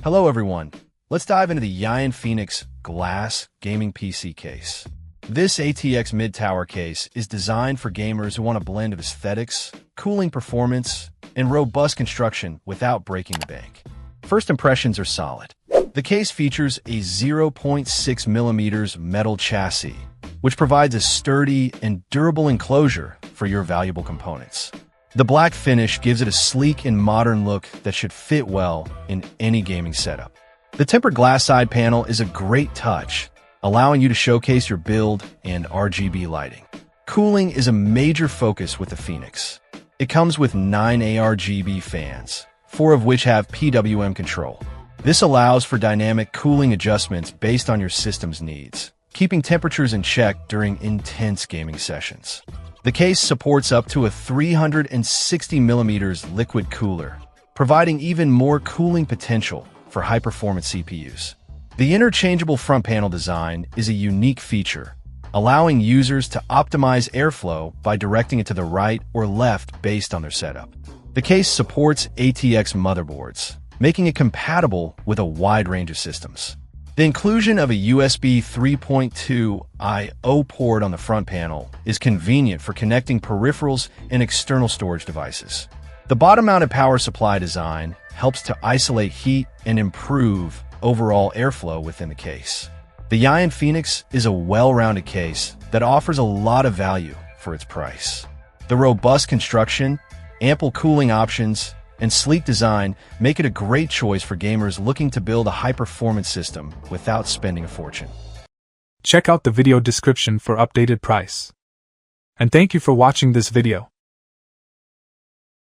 Hello everyone, let's dive into the YEYIAN Phoenix Glass Gaming PC case. This ATX mid-tower case is designed for gamers who want a blend of aesthetics, cooling performance, and robust construction without breaking the bank. First impressions are solid. The case features a 0.6mm metal chassis, which provides a sturdy and durable enclosure for your valuable components. The black finish gives it a sleek and modern look that should fit well in any gaming setup. The tempered glass side panel is a great touch, allowing you to showcase your build and RGB lighting. Cooling is a major focus with the Phoenix. It comes with 9 ARGB fans, 4 of which have PWM control. This allows for dynamic cooling adjustments based on your system's needs, keeping temperatures in check during intense gaming sessions. The case supports up to a 360mm liquid cooler, providing even more cooling potential for high-performance CPUs. The interchangeable front panel design is a unique feature, allowing users to optimize airflow by directing it to the right or left based on their setup. The case supports ATX motherboards, making it compatible with a wide range of systems. The inclusion of a USB 3.2 I/O port on the front panel is convenient for connecting peripherals and external storage devices. The bottom-mounted power supply design helps to isolate heat and improve overall airflow within the case. The YEYIAN Phoenix is a well-rounded case that offers a lot of value for its price. The robust construction, ample cooling options, and sleek design make it a great choice for gamers looking to build a high-performance system without spending a fortune. Check out the video description for updated price. And thank you for watching this video.